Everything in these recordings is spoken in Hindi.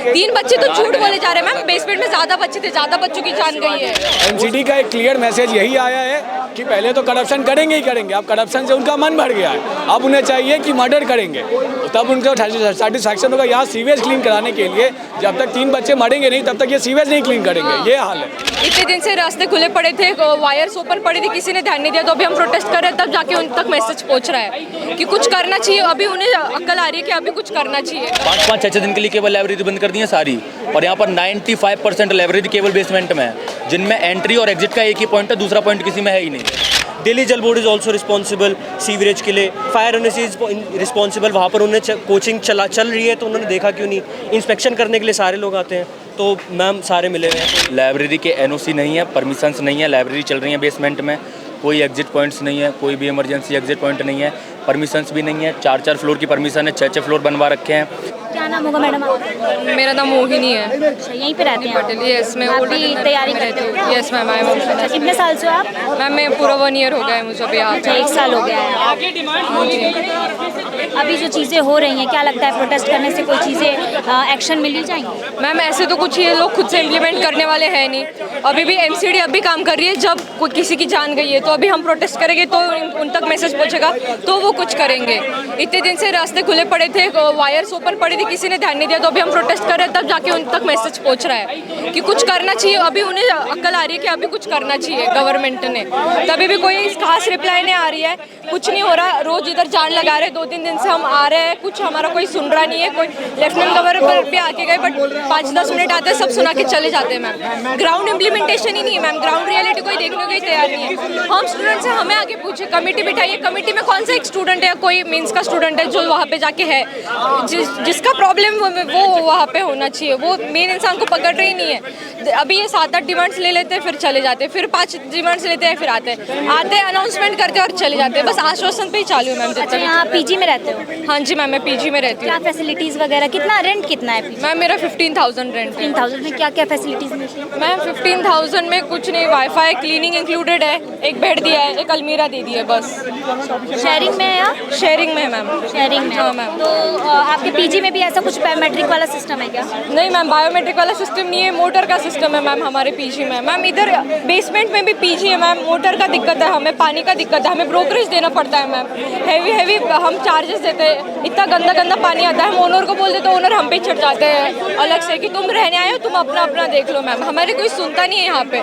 3 बच्चे तो झूठ बोले जा रहे हैं मैम, बेसमेंट में ज़्यादा बच्चे थे, ज़्यादा बच्चों की जान गई है। एनसीडी का एक क्लियर मैसेज यही आया है कि पहले तो करप्शन करेंगे ही करेंगे, अब करप्शन से उनका मन भर गया है, अब उन्हें चाहिए कि मर्डर करेंगे, तब उनको सेटिस्फैक्शन होगा। यहाँ सीवेज क्लीन कराने के लिए जब तक 3 बच्चे मरेंगे नहीं तब तक ये सीवेज नहीं क्लीन करेंगे, ये हाल है। इतने दिन से रास्ते खुले पड़े थे, वायर्स ओपन पड़ी थी, किसी ने ध्यान नहीं दिया, तो अभी हम प्रोटेस्ट कर रहे हैं, तब जाके उन तक मैसेज पहुंच रहा है कि कुछ करना चाहिए। अभी उन्हें अक्ल आ रही है कि अभी कुछ करना चाहिए। 5-5, 6-6 दिन के लिए केवल लाइब्रेरी बंद कर दी है सारी, और यहाँ पर 95% लाइब्रेरी केवल बेसमेंट में है, जिनमें एंट्री और एग्जिट का एक ही पॉइंट है, दूसरा पॉइंट किसी में है ही नहीं। दिल्ली जल board is also responsible sewerage के लिए, फायर एनर्जी इज रिस्पॉन्सिबल। वहाँ पर उन्हें कोचिंग चल रही है तो उन्होंने देखा क्यों नहीं, इंस्पेक्शन करने के लिए सारे लोग आते हैं, तो मैम सारे मिले हुए हैं। लाइब्रेरी के एनओसी नहीं है, परमिशंस नहीं है, लाइब्रेरी चल रही है बेसमेंट में, कोई एग्जिट पॉइंट्स नहीं है, कोई भी इमरजेंसी एग्जिट पॉइंट नहीं है, परमिशंस भी नहीं है। 4-4 फ्लोर की परमिशन है, 6-6 फ्लोर बनवा रखे हैं। क्या नाम होगा मैडम आपका? मेरा नाम मोहिनी है। अच्छा, यहीं पे रहते हैं आप? यस, मैं आप भी तैयारी करते हो? Yes ma'am, I am. कितने साल से हो आप? मैम मैं पूरा 1 ईयर हो गया है मुझे अभी यहाँ। अच्छा, 1 साल हो गया है। अभी जो चीज़ें हो रही हैं, क्या लगता है प्रोटेस्ट करने से कोई चीज़ें एक्शन मिल जाएंगी? मैम ऐसे तो कुछ ये लोग खुद से इम्प्लीमेंट करने वाले हैं नहीं। अभी भी एमसीडी अभी काम कर रही है, जब कोई किसी की जान गई है तो अभी हम प्रोटेस्ट करेंगे तो उन तक मैसेज पहुंचेगा तो वो कुछ करेंगे। इतने दिन से रास्ते खुले पड़े थे, वायर्स ओपन पड़ी थी, किसी ने ध्यान नहीं दिया, तो अभी हम प्रोटेस्ट कर रहे हैं, तब जाके उन तक मैसेज पहुंच रहा है कि कुछ करना चाहिए। अभी उन्हें अक्ल आ रही है कि अभी कुछ करना चाहिए गवर्नमेंट ने, तभी भी कोई खास रिप्लाई नहीं आ रही है, कुछ नहीं हो रहा। रोज इधर जान लगा रहे, 2-3 दिन से हम आ रहे हैं, कुछ हमारा कोई सुन रहा नहीं है। कोई लेफ्टिनेंट गवर्नर भी आके गए, बट 5-10 मिनट आते हैं, सब सुना के चले जाते हैं मैम। ग्राउंड इम्प्लीमेंटेशन ही नहीं है मैम, ग्राउंड रियलिटी कोई देखने को ही तैयार नहीं है। हम स्टूडेंट से हमें आगे पूछे, कमेटी बिठाइए, कमेटी में कौन सा एक स्टूडेंट है, कोई मीन्स का स्टूडेंट है जो वहाँ पे जाके है, जिसका प्रॉब्लम वो वहाँ पे होना चाहिए, वो मेन इंसान को पकड़ रही नहीं है। अभी ये 7-8 डिमांड्स ले लेते हैं, फिर चले जाते हैं, फिर 5 डिमांड्स लेते हैं, फिर आते हैं अनाउंसमेंट करते हैं और चले जाते हैं, बस आश्वासन पे ही चालू है मैम। अच्छा, यहाँ पीजी में रहते हो? हाँ जी मैम, मैं पीजी में रहती हूँ। क्या फैसिलिटीज़ वगैरह, कितना रेंट कितना है? मैम मेरा 15,000 रेंट। 15,000 में क्या क्या फैसिलिटीज़ मिलती हैं? मैम 15,000 में कुछ नहीं, वाईफाई, क्लीनिंग इंक्लूडेड है, एक बेड दिया है, एक अलमीरा दे दी है बस। शेयरिंग में है या? शेयरिंग में है मैम। शेयरिंग में? हाँ मैम। तो आपके पीजी में भी ऐसा कुछ बायोमेट्रिक वाला सिस्टम है क्या? नहीं मैम, बायोमेट्रिक वाला सिस्टम नहीं है, मोटर का सिस्टम है मैम हमारे पीजी में। मैम इधर बेसमेंट में भी पीजी है मैम, मोटर का दिक्कत है हमें, पानी का दिक्कत है, हमें ब्रोकरेज देना पड़ता है मैम, हेवी हम चार्जेस देते हैं, इतना गंदा पानी आता है, हम ओनर को बोल देते हैं, ओनर हम पे चढ़ जाते हैं अलग से कि तुम रहने आए हो, तुम अपना देख लो मैम। हमारे कोई सुनता नहीं है यहाँ पे,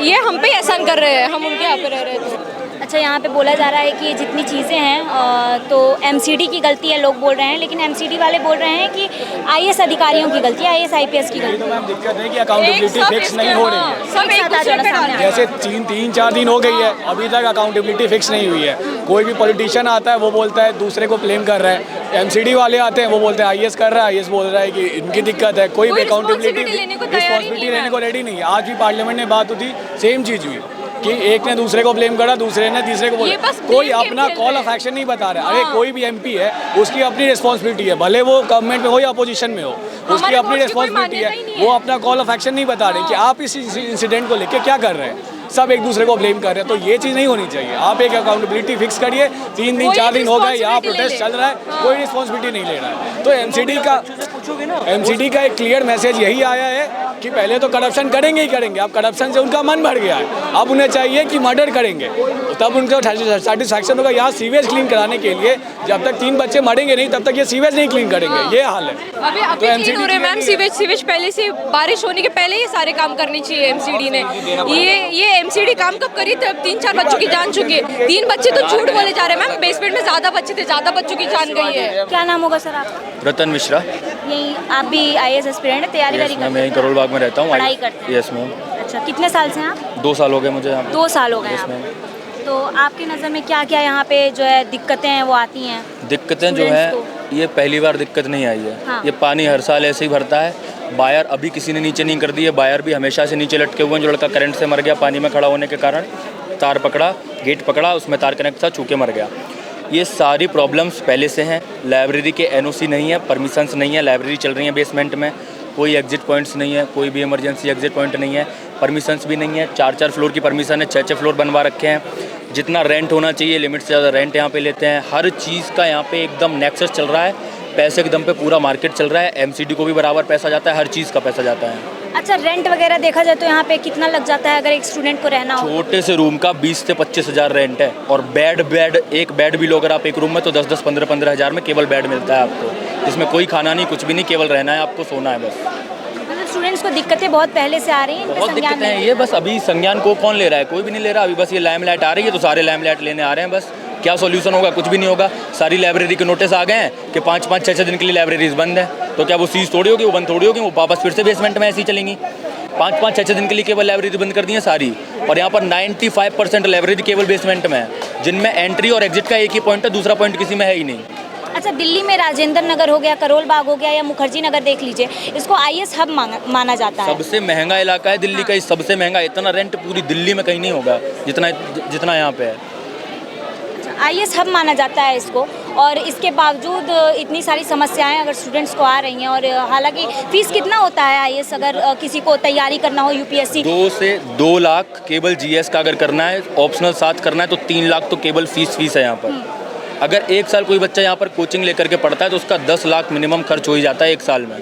ये हम पे एहसान कर रहे हैं, हम उनके यहाँ पे रह रहे हैं। अच्छा, यहाँ पे बोला जा रहा है कि जितनी चीज़ें हैं तो एमसीडी की गलती है, लोग बोल रहे हैं, लेकिन एमसीडी वाले बोल रहे हैं कि आईएएस अधिकारियों की गलती है, आईएएस आईपीएस की गलती है। दिक्कत है कि अकाउंटेबिलिटी फिक्स नहीं हो रही है। सब एक दूसरे पे डाल रहे हैं। जैसे 3-4 दिन हो गई है, अभी तक अकाउंटेबिलिटी फिक्स नहीं हुई है। कोई भी पॉलिटिशियन आता है वो बोलता है दूसरे को ब्लेम कर रहा है, एमसीडी वाले आते हैं वो बोलते हैं आईएएस कर रहा है, आईएएस बोल रहा है कि इनकी दिक्कत है। कोई भी अकाउंटेबिलिटी रिस्पॉन्सिबिलिटी लेने को रेडी नहीं है। आज भी पार्लियामेंट में बात होती, सेम चीज़ हुई कि एक ने दूसरे को ब्लेम करा, दूसरे ने तीसरे को बोला, कोई अपना कॉल ऑफ एक्शन नहीं बता रहा है। अरे कोई भी एमपी है, उसकी अपनी रिस्पॉन्सिबिलिटी है, भले वो गवर्नमेंट में हो या अपोजिशन में हो, उसकी अपनी रिस्पॉन्सिबिलिटी है, वो अपना कॉल ऑफ एक्शन नहीं बता रहे कि आप इस इंसिडेंट को लेकर क्या कर रहे हैं। सब एक दूसरे को ब्लेम कर रहे हैं, तो ये चीज़ नहीं होनी चाहिए। आप एक अकाउंटेबिलिटी फिक्स करिए। 3 दिन 4 दिन हो गए, यहाँ प्रोटेस्ट चल रहा है, कोई रिस्पॉन्सिबिलिटी नहीं ले रहा है। तो एमसीडी का एक क्लियर मैसेज यही आया है कि पहले तो करप्शन करेंगे ही करेंगे, अब करप्शन से उनका मन भर गया है, अब उन्हें चाहिए कि मर्डर करेंगे, तब उनको सेटिस्फैक्शन होगा। यहाँ सीवेज क्लीन कराने के लिए जब तक 3 बच्चे मरेंगे नहीं तब तक ये सीवेज नहीं क्लीन करेंगे, ये हाल है। अभी क्लीन हो रहे मैम, सीवेज पहले से, बारिश होने के पहले ये सारे काम करने चाहिए एमसीडी ने। ये एमसीडी काम कब करी? तब 3-4 बच्चों की जान चुकी है। 3 बच्चे तो झूठ बोले जा रहे हैं मैम, बेसमेंट में ज़्यादा बच्चे थे, ज़्यादा बच्चों की जान गई है। क्या नाम होगा सर आपका? रतन मिश्रा। यही आप भी आईएएस एस्पिरेंट है, तैयारी करते हैं? मैं यहीं करोल बाग में रहता हूँ, पढ़ाई करते हैं? Yes ma'am. अच्छा, कितने साल से हैं आप? 2 साल हो गए मुझे यहाँ पे। 2 साल हो गए आप। तो आपकी नज़र में क्या क्या यहाँ पे जो है दिक्कतें हैं वो आती हैं? दिक्कतें जो है, ये पहली बार दिक्कत नहीं आई है। हाँ। ये पानी हर साल ऐसे ही भरता है। वायर अभी किसी ने नीचे नहीं कर दी है, वायर भी हमेशा से नीचे लटके हुए हैं। जो लड़का करंट से मर गया पानी में खड़ा होने के कारण, तार पकड़ा, गेट पकड़ा, उसमें तार कनेक्ट था, छूके मर गया। ये सारी प्रॉब्लम्स पहले से हैं। लाइब्रेरी के एनओसी नहीं है, परमिशंस नहीं है, लाइब्रेरी चल रही है बेसमेंट में, कोई एग्जिट पॉइंट्स नहीं है, कोई भी इमरजेंसी एग्जिट पॉइंट नहीं है, परमिशंस भी नहीं है। 4-4 फ्लोर की परमिशन है, 6-6 फ्लोर बनवा रखे हैं। जितना रेंट होना चाहिए लिमिट से ज़्यादा रेंट यहाँ पे लेते हैं। हर चीज़ का यहाँ पे एकदम नेक्सस चल रहा है। पैसे के दम पे पूरा मार्केट चल रहा है, एमसीडी को भी बराबर पैसा जाता है, हर चीज़ का पैसा जाता है। अच्छा, रेंट वगैरह देखा जाए तो यहाँ पे कितना लग जाता है अगर एक स्टूडेंट को रहना हो? छोटे से रूम का 20 से 25 हज़ार रेंट है, और एक बेड भी लो अगर आप एक रूम में तो 10-10, 15-15 हज़ार में केवल बेड मिलता है आपको, जिसमें कोई खाना नहीं, कुछ भी नहीं, केवल रहना है आपको, सोना है बस। मतलब स्टूडेंट्स को दिक्कतें बहुत पहले से आ रही हैं, इनका बहुत संज्ञान दिक्कतें हैं, नहीं ये बस अभी संज्ञान को कौन ले रहा है? कोई भी नहीं ले रहा। अभी बस ये लैमलाइट आ रही है तो सारे लैमलाइट लेने आ रहे हैं, बस क्या सॉल्यूशन होगा? कुछ भी नहीं होगा। सारी लाइब्रेरी के नोटिस आ गए हैं कि 5-5, 6-6 दिन के लिए लाइब्रेरीज बंद है, तो क्या वो सीज थोड़ी होगी, वो बंद थोड़ी होगी, वो वापस फिर से बेसमेंट में ऐसी चलेंगी। 5-5, 6-6 दिन के लिए केवल लाइब्रेरी बंद कर दी है सारी, और यहाँ पर 95% लाइब्रेरी केवल बेसमेंट में है, जिनमें एंट्री और एग्जिट का एक ही पॉइंट है, दूसरा पॉइंट किसी में है ही नहीं। अच्छा, दिल्ली में राजेंद्र नगर हो गया, करोल बाग हो गया, या मुखर्जी नगर देख लीजिए, इसको आईएस हब माना जाता है। सबसे महंगा इलाका है दिल्ली का, सबसे महंगा। इतना रेंट पूरी दिल्ली में कहीं नहीं होगा जितना यहाँ पे है। आईएस हब माना जाता है इसको, और इसके बावजूद इतनी सारी समस्याएं अगर स्टूडेंट्स को आ रही हैं, और हालांकि फीस कितना होता है आईएस अगर किसी को तैयारी करना हो यूपीएससी? 2 से 2 लाख केवल जीएस का अगर करना है, ऑप्शनल 7 करना है तो 3 लाख तो केवल फीस है यहाँ पर। अगर एक साल कोई बच्चा यहाँ पर कोचिंग लेकर के पढ़ता है तो उसका 10 लाख मिनिमम खर्च हो ही जाता है एक साल में।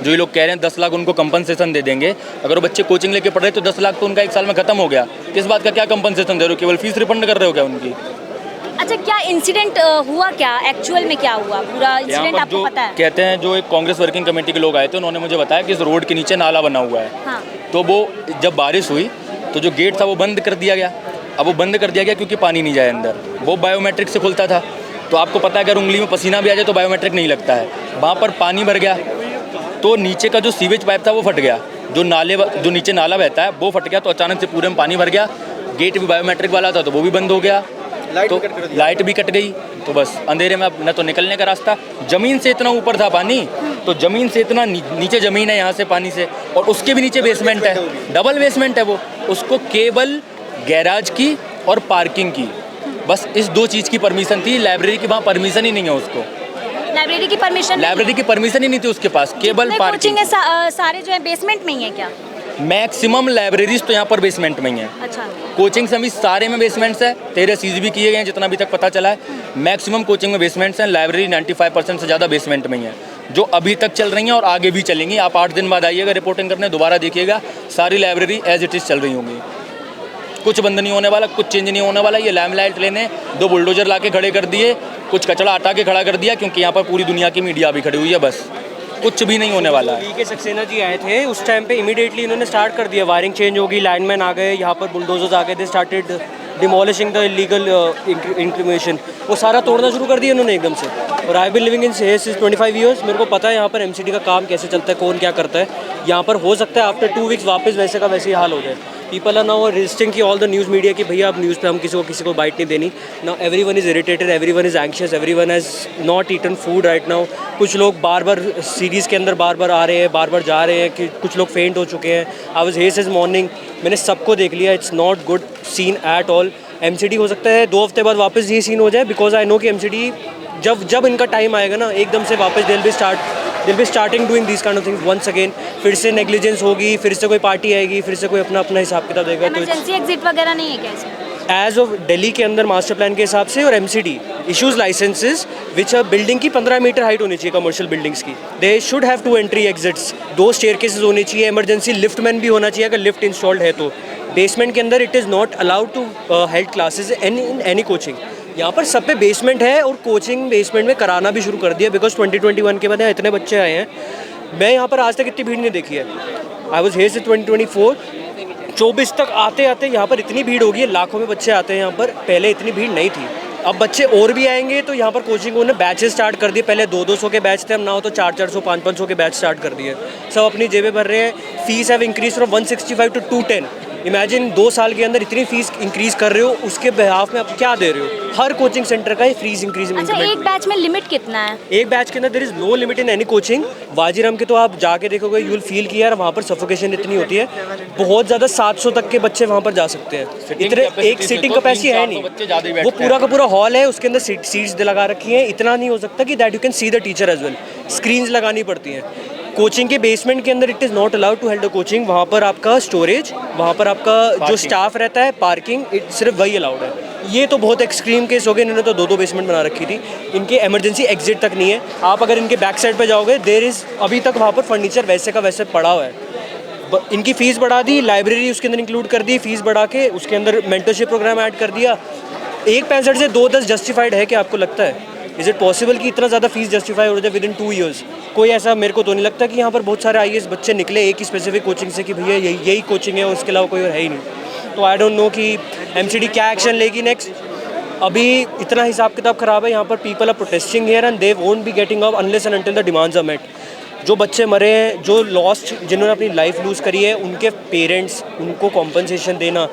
जो ये लोग कह रहे हैं 10 लाख उनको कंपनसेशन दे देंगे, अगर वो बच्चे कोचिंग लेके पढ़ रहे हैं तो 10 लाख तो उनका एक साल में खत्म हो गया। किस बात का क्या कंपनसेशन दे रहे हो? केवल फीस रिफंड कर रहे हो क्या उनकी? अच्छा, क्या इंसिडेंट हुआ, क्या एक्चुअल में क्या हुआ पूरा इंसिडेंट आपको पता है? कहते हैं जो एक कांग्रेस वर्किंग कमेटी के लोग आए थे, उन्होंने मुझे बताया कि इस रोड के नीचे नाला बना हुआ है। हाँ। तो वो जब बारिश हुई तो जो गेट था वो बंद कर दिया गया। अब वो बंद कर दिया गया क्योंकि पानी नहीं जाए अंदर, वो बायोमेट्रिक से खुलता था। तो आपको पता है अगर उंगली में पसीना भी आ जाए तो बायोमेट्रिक नहीं लगता है। वहाँ पर पानी भर गया तो नीचे का जो सीवेज पाइप था वो फट गया, जो नीचे नाला बहता है वो फट गया, तो अचानक से पूरे में पानी भर गया। गेट भी बायोमेट्रिक वाला था तो वो भी बंद हो गया, तो लाइट भी कट गई। तो बस अंधेरे में अब न तो निकलने का रास्ता, ज़मीन से इतना ऊपर था पानी, तो ज़मीन से इतना नीचे ज़मीन है यहाँ से पानी से, और उसके भी नीचे बेसमेंट है, डबल बेसमेंट है वो। उसको केवल गैराज की और पार्किंग की, बस इस 2 चीज़ की परमिशन थी। लाइब्रेरी की वहाँ परमिशन ही नहीं है उसको, लाइब्रेरी की परमिशन ही नहीं थी उसके पास, केवल पार्किंग। कोचिंग है सारे जो है बेसमेंट में ही है क्या? मैक्सिमम लाइब्रेरीज तो यहाँ पर बेसमेंट में ही है। अच्छा, कोचिंग सभी सारे में बेसमेंट्स है, 13 सीज भी किए गए हैं जितना अभी तक पता चला है। मैक्सिमम कोचिंग में बेसमेंट्स हैं, लाइब्रेरी 95% से ज़्यादा बेसमेंट में ही है, जो अभी तक चल रही हैं और आगे भी चलेंगी। आप 8 दिन बाद आइएगा रिपोर्टिंग करने, दोबारा देखिएगा, सारी लाइब्रेरी एज इट इज़ चल रही होंगी। कुछ बंद नहीं होने वाला, कुछ चेंज नहीं होने वाला। ये लैमलाइट लेने 2 बुलडोजर ला के खड़े कर दिए, कुछ कचरा हटा के खड़ा कर दिया, क्योंकि यहाँ पर पूरी दुनिया की मीडिया भी खड़ी हुई है, बस कुछ भी नहीं होने वाला है। के सक्सेना जी आए थे उस टाइम पे, इमीडिएटली इन्होंने स्टार्ट कर दिया, वायरिंग चेंज होगी, लाइनमैन आ गए, यहाँ पर बुलडोजर्स आ गए, they started demolishing the illegal encroachment, वो सारा तोड़ना शुरू कर दिया इन्होंने एकदम से। और I been living in share since 25 years, मेरे को पता है यहाँ पर एमसीडी का काम कैसे चलता है, कौन क्या करता है। यहाँ पर हो सकता है आफ्टर 2 वीक्स वापस वैसे का वैसे ही हाल हो जाए। पीपल आर नाउ रेजिस्टिंग की ऑल द न्यूज़ मीडिया कि भैया अब न्यूज़ पे हम किसी को बाइट नहीं देनी। Now everyone is irritated, everyone is anxious, everyone has not eaten food right now. कुछ लोग बार बार सीरीज़ के अंदर बार बार आ रहे हैं, बार बार जा रहे हैं, कि कुछ लोग फेंट हो चुके हैं। I was here since morning, मैंने सबको देख लिया, it's not good scene at all. MCD हो सकता है 2 हफ्ते बाद वापस ये सीन हो जाए, बिकॉज आई नो कि एमसीडी जब इनका टाइम आएगा ना, एकदम से वापस दिल be starting doing this kind of things once again. फिर से नेग्लिजेंस होगी, फिर से कोई पार्टी आएगी, फिर से कोई अपना हिसाब किताब देगा। तो इमरजेंसी एग्जिट वगैरह नहीं है क्या इसमें? एज ऑफ दिल्ली के अंदर मास्टर प्लान के हिसाब से, और MCD issues licences which are building की 15 मीटर हाइट होनी चाहिए कमर्शियल बिल्डिंग्स की। They should have 2 entry exits, 2 staircases होने चाहिए, इमरजेंसी लिफ्टमैन भी होना चाहिए अगर लिफ्ट इंस्टॉल्ड है तो। बेसमेंट के अंदर it is not allowed to held classes in any coaching. यहाँ पर सब पे बेसमेंट है, और कोचिंग बेसमेंट में कराना भी शुरू कर दिया, बिकॉज 2021 के बाद यहाँ इतने बच्चे आए हैं। मैं यहाँ पर आज तक इतनी भीड़ नहीं देखी है। आई वॉज हेयर से 2024, 24 तक आते आते यहाँ पर इतनी भीड़ होगी, लाखों में बच्चे आते हैं यहाँ पर, पहले इतनी भीड़ नहीं थी। अब बच्चे और भी आएंगे, तो यहाँ पर कोचिंग उन्होंने बैचेस स्टार्ट कर दिए। पहले 200-200 के बैच थे, अब ना हो तो 400-400, 500-500 के बैच स्टार्ट कर दिए। सब अपनी जेबें भर रहे हैं। Fees have increase from 165 to 210। Imagine 2 साल के अंदर इतनी फीस इंक्रीज कर रहे हो, उसके बिहाफ में आप क्या दे रहे हो? हर कोचिंग सेंटर का फीस इंक्रीज। अच्छा, एक बैच में लिमिट कितना है? एक बैच के अंदर there is no limit in any coaching. Vajiram के तो आप जाके देखोगे, यू विल फील कि यार वहाँ पर सफोकेशन इतनी होती है, बहुत ज़्यादा 700 तक के बच्चे वहाँ पर जा सकते हैं। इतने एक सीटिंग कैपेसिटी है नहीं, वो पूरा का पूरा हॉल है, उसके अंदर सीट्स लगा रखी हैं। इतना नहीं हो सकता कि that you can see the teacher as well, screens लगानी पड़ती हैं। कोचिंग के बेसमेंट के अंदर it is not allowed to held a coaching. वहाँ पर आपका स्टोरेज, वहाँ पर आपका जो स्टाफ रहता है, पार्किंग, सिर्फ वही अलाउड है। ये तो बहुत एक्सट्रीम केस हो गए, इन्होंने तो दो बेसमेंट बना रखी थी। इनके इमरजेंसी एग्जिट तक नहीं है। आप अगर इनके बैक साइड पर जाओगे, देयर इज़ अभी तक वहाँ पर फर्नीचर वैसे का वैसे पड़ा हुआ है। इनकी फ़ीस बढ़ा दी, लाइब्रेरी उसके अंदर इंक्लूड कर दी, फ़ीस बढ़ा के उसके अंदर मेंटरशिप प्रोग्राम ऐड कर दिया। 1.65 से 2.10 जस्टिफाइड है, क्या आपको लगता है? इज़ इट पॉसिबल कि इतना ज़्यादा फीस जस्टिफाई हो जाए विद इन 2 ईयर्स? कोई ऐसा मेरे को तो नहीं लगता कि यहाँ पर बहुत सारे IAS बच्चे निकले एक ही स्पेसिफिक कोचिंग से कि भैया यही कोचिंग है, उसके अलावा कोई और है ही नहीं। तो आई डोंट नो कि MCD क्या एक्शन लेगी नेक्स्ट। अभी इतना हिसाब किताब ख़राब है यहाँ पर। People are protesting here and they won't be getting up unless and until the demands are met. जो बच्चे मरे हैं, जो लॉस्ट, जिन्होंने अपनी लाइफ लूज़ करी है, उनके पेरेंट्स, उनको कॉम्पनसेशन देना।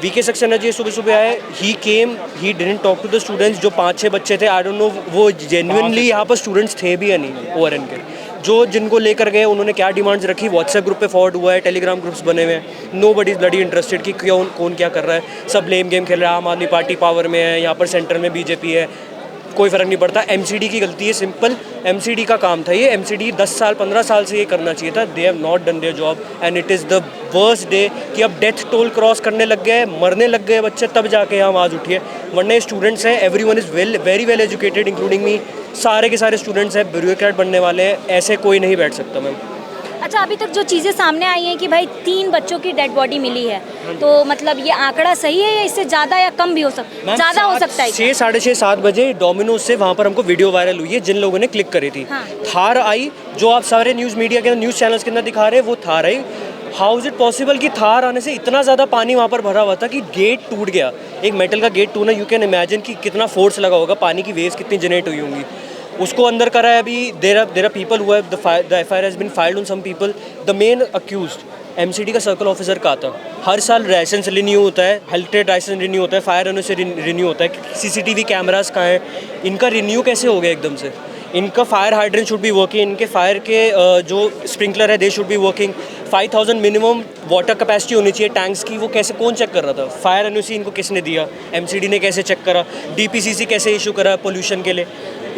VK सक्सेना जी सुबह सुबह आए, he came, he didn't talk to the students. जो 5-6 बच्चे थे, आई डोंट नो वो जेन्युइनली यहाँ पर स्टूडेंट्स थे भी या नहीं ORN के। जो जिनको लेकर गए उन्होंने क्या डिमांड्स रखी, व्हाट्सएप ग्रुप पे फॉरवर्ड हुआ है, टेलीग्राम ग्रुप्स बने हुए हैं। Nobody is bloody interested कि कौन क्या कर रहा है। सब ब्लेम गेम खेल रहा है। आम आदमी पार्टी पावर में है, यहाँ पर सेंटर में BJP है, कोई फ़र्क नहीं पड़ता। MCD की गलती है, सिंपल MCD का काम था ये। MCD 10 साल 15 साल से ये करना चाहिए था। They have not done their job and it is the worst day कि अब डेथ टोल क्रॉस करने लग गए, मरने लग गए बच्चे, तब जाके यहाँ आवाज़ उठी है। वरना स्टूडेंट्स हैं, everyone is very well educated including me. सारे के सारे स्टूडेंट्स हैं, ब्यूरोक्रेट बनने वाले हैं, ऐसे कोई नहीं बैठ सकता मैम। अच्छा, अभी तक जो चीज़ें सामने आई हैं कि भाई 3 बच्चों की डेड बॉडी मिली है, तो मतलब ये आंकड़ा सही है या इससे ज़्यादा या कम भी हो सकता, ज़्यादा हो सकता है? 6, साढ़े 6, 7 बजे डोमिनोज से वहाँ पर हमको वीडियो वायरल हुई है जिन लोगों ने क्लिक करी थी। हाँ। थार आई, जो आप सारे न्यूज़ मीडिया के अंदर, न्यूज़ चैनल्स के अंदर दिखा रहे हैं, वो थार आई। हाउ इज़ इट पॉसिबल कि थार आने से इतना ज़्यादा पानी वहाँ पर भरा हुआ था कि गेट टूट गया। एक मेटल का गेट टूटना, यू कैन इमेजिन कि कितना फोर्स लगा होगा, पानी की वेव्स कितनी जनरेट हुई होंगी। उसको अंदर करा है अभी। There are people who have the FIR has been filed on some people. The main accused MCD का सर्कल ऑफिसर का था। हर साल लाइसेंस रिन्यू होता है, हेल्थ ट्रेड लाइसेंस रिन्यू होता है, फायर होने से रिन्यू होता है। CCTV कैमरास कहाँ हैं? इनका रिन्यू कैसे हो गया एकदम से? इनका fire hydrant should be working, इनके फायर के जो स्प्रिंकलर है they should be working. 5000 minimum water capacity होनी चाहिए टैंक्स की, वो कैसे, कौन चेक कर रहा था? फायर NOC इनको किसने दिया? MCD ने कैसे चेक करा? DPCC कैसे इशू करा पोल्यूशन के लिए?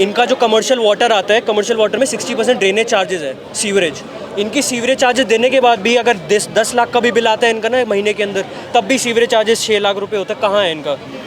इनका जो कमर्शियल वाटर आता है, कमर्शियल वाटर में 60% ड्रेनेज चार्जेस है, सीवरेज। इनकी सीवरेज चार्जेस देने के बाद भी अगर 10 लाख का भी बिल आता है इनका ना महीने के अंदर, तब भी सीवरेज चार्जेस 6 लाख रुपए होता है। कहाँ है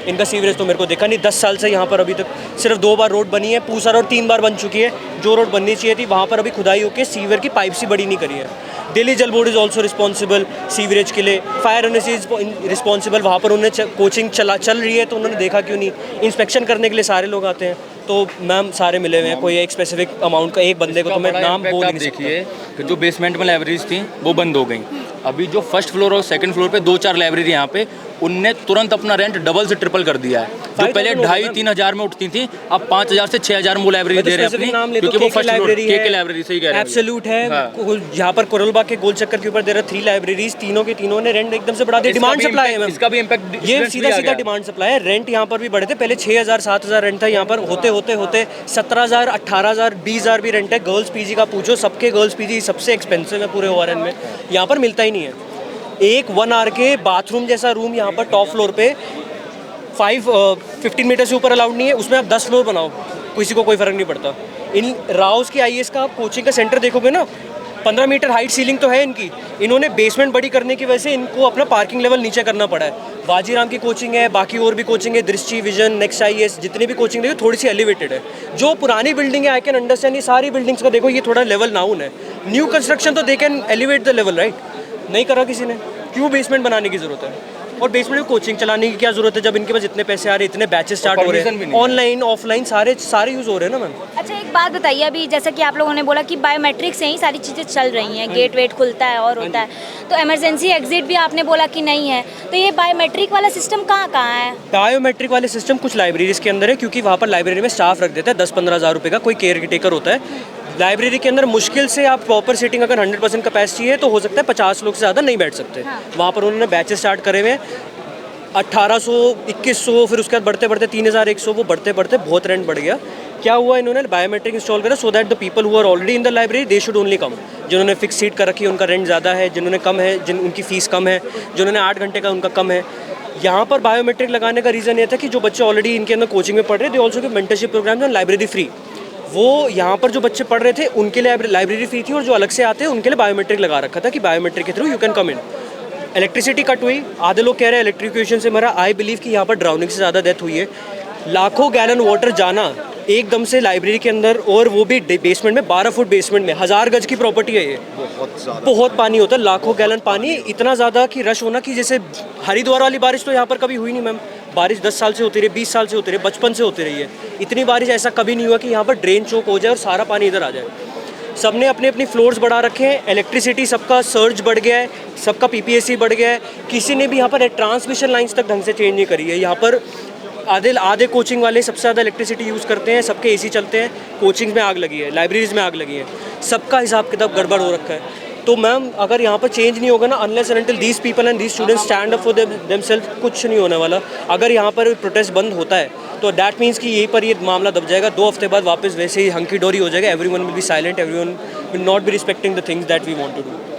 इनका सीवरेज? तो मेरे को देखा नहीं। 10 साल से यहाँ पर अभी तक सिर्फ 2 बार रोड बनी है। पूसा रोड 3 बार बन चुकी है। जो रोड बननी चाहिए थी वहाँ पर अभी खुदाई होकर सीवर की पाइप सी बड़ी नहीं करी है। दिल्ली जल board is also responsible sewerage के लिए। Fire NOC is responsible. वहाँ पर उन्होंने कोचिंग चल रही है तो उन्होंने देखा क्यों नहीं? इंस्पेक्शन करने के लिए सारे लोग आते हैं। तो मैम सारे मिले हुए हैं, कोई एक स्पेसिफिक अमाउंट का, एक बंदे को तो मैं नाम बोल नहीं सकता। देखिए कि जो बेसमेंट में लाइब्रेरीज थी वो बंद हो गई। अभी जो फर्स्ट फ्लोर और सेकंड फ्लोर पे 2-4 लाइब्रेरी यहाँ पे, उनने तुरंत अपना रेंट डबल से ट्रिपल कर दिया है। जो पहले 2,500-3 हज़ार में उठती थी, अब 5,000 से 6,000 में वो लाइब्रेरी दे रहे हैं अपनी, क्योंकि वो फर्स्ट फ्लोर के लाइब्रेरी सही कह रहे हैं। एब्सोल्यूट है। यहाँ पर कोरलबाग के गोल चक्कर के ऊपर दे रहा 3 लाइब्रेरीज, तीनों के तीनों ने रेंट एकदम से बढ़ा दिया। डिमांड सप्लाई है मैम, इसका भी इम्पैक्ट, ये सीधा डिमांड सप्लाई है। रेंट यहाँ पर भी बढ़े थे, पहले 6,000-7,000 रेंट था यहाँ पर, होते 17,000, 18,000, 20,000 भी रेंट है। गर्ल्स PG का पूछो, सबके गर्ल्स PG सबसे एक्सपेंसिव है पूरे ORN में, यहाँ पर मिलता ही नहीं है। एक 1 आवर के बाथरूम जैसा रूम यहाँ पर टॉप फ्लोर पे 15 मीटर से ऊपर अलाउड नहीं है। उसमें आप 10 फ्लोर बनाओ, किसी को कोई फ़र्क नहीं पड़ता। इन राउस की IAS का आप कोचिंग का सेंटर देखोगे ना, 15 मीटर हाइट सीलिंग तो है इनकी। इन्होंने बेसमेंट बड़ी करने की वजह से इनको अपना पार्किंग लेवल नीचे करना पड़ा है। बाजीराम की कोचिंग है, बाकी और भी कोचिंग है, दृष्टि, विजन, नेक्स्ट IAS, जितनी भी कोचिंग देखो थोड़ी सी एलिवेटेड है। जो पुरानी बिल्डिंग है, आई कैन अंडरस्टैंड, ये सारी बिल्डिंग्स का देखो ये थोड़ा लेवल डाउन है। न्यू कंस्ट्रक्शन तो they can elevate the level, right? नहीं करा किसी ने। क्यों बेसमेंट बनाने की ज़रूरत है? और बेसमेंट में कोचिंग चलाने की क्या ज़रूरत है जब इनके पास इतने पैसे आ रहे हैं, इतने बैचेस स्टार्ट हो रहे हैं, ऑनलाइन ऑफलाइन सारे यूज़ हो रहे हैं ना मैम। अच्छा, एक बात बताइए, अभी जैसा कि आप लोगों ने बोला कि बायोमेट्रिक से ही सारी चीज़ें चल रही हैं, गेट वेट खुलता है और होता है, तो इमरजेंसी एग्जिट भी आपने बोला कि नहीं है, तो ये बायोमेट्रिक वाला सिस्टम कहाँ है? बायोमेट्रिक वाले सिस्टम कुछ लाइब्रेरीज़ के अंदर है, क्योंकि वहाँ पर लाइब्रेरी में स्टाफ रख देता है 10-15 हज़ार रुपये का, कोई केयर टेकर होता है। लाइब्रेरी के अंदर मुश्किल से आप प्रॉपर सीटिंग अगर 100% कैपेसिटी है तो हो सकता है 50 लोग से ज़्यादा नहीं बैठ सकते। हाँ। वहाँ पर उन्होंने बैचेस स्टार्ट करे हुए हैं, 1800, 2100, फिर उसके बाद बढ़ते बढ़ते 3100, वो बढ़ते बढ़ते बहुत रेंट बढ़ गया। क्या हुआ, इन्होंने बायोमेट्रिक इंस्टॉल करा so that the people who are already in the library they should only come. जिन्होंने फिक्स सीट कर रखी है उनका रेंट ज़्यादा है, जिन्होंने कम है, उनकी फ़ीस कम है, जिन्होंने 8 घंटे का उनका कम है। यहाँ पर बायोमेट्रिक लगाने का रीज़न ये था कि जो बच्चे ऑलरेडी इनके अंदर कोचिंग में पढ़ रहे थे, ऑल्सो के mentorship programme on library free. वो यहाँ पर जो बच्चे पढ़ रहे थे उनके लिए लाइब्रेरी फ्री थी, और जो अलग से आते हैं उनके लिए बायोमेट्रिक लगा रखा था कि बायोमेट्रिक के through you can come in. Electricity cut हुई, आधे लोग कह रहे हैं इलेक्ट्रिक्यूशन से मरा। आई बिलीव कि यहाँ पर ड्राउनिंग से ज़्यादा डेथ हुई है। लाखों गैलन वाटर जाना एकदम से लाइब्रेरी के अंदर, और वो भी बेसमेंट में, 12 फुट बेसमेंट में, 1000 गज की प्रॉपर्टी है ये। बहुत पानी होता है, लाखों गैलन पानी, इतना ज़्यादा कि रश होना कि जैसे हरिद्वार वाली बारिश तो यहाँ पर कभी हुई नहीं मैम। बारिश 10 साल से होती रही, 20 साल से होती रही, बचपन से होती रही है। इतनी बारिश ऐसा कभी नहीं हुआ कि यहाँ पर ड्रेन चौक हो जाए और सारा पानी इधर आ जाए। सबने अपने अपने फ्लोर्स बढ़ा रखे हैं, इलेक्ट्रिसिटी सबका सर्ज बढ़ गया है, सबका पीपीएससी बढ़ गया है। किसी ने भी यहाँ पर ट्रांसमिशन लाइन्स तक ढंग से चेंज नहीं करी है। यहाँ पर आधे कोचिंग वाले सबसे ज़्यादा इलेक्ट्रिसिटी यूज़ करते हैं, सबके एसी चलते हैं, कोचिंग में आग लगी है, लाइब्रेरीज में आग लगी है, सबका हिसाब किताब गड़बड़ हो रखा है। तो मैम अगर यहाँ पर चेंज नहीं होगा ना, unless and until these people and these students stand up for themselves, कुछ नहीं होने वाला। अगर यहाँ पर प्रोटेस्ट बंद होता है तो दैट मीन्स कि यहीं पर ये मामला दब जाएगा। 2 हफ्ते बाद वापस वैसे ही हंकी डोरी हो जाएगा, everyone will be silent, everyone will not be respecting the things that we want to do.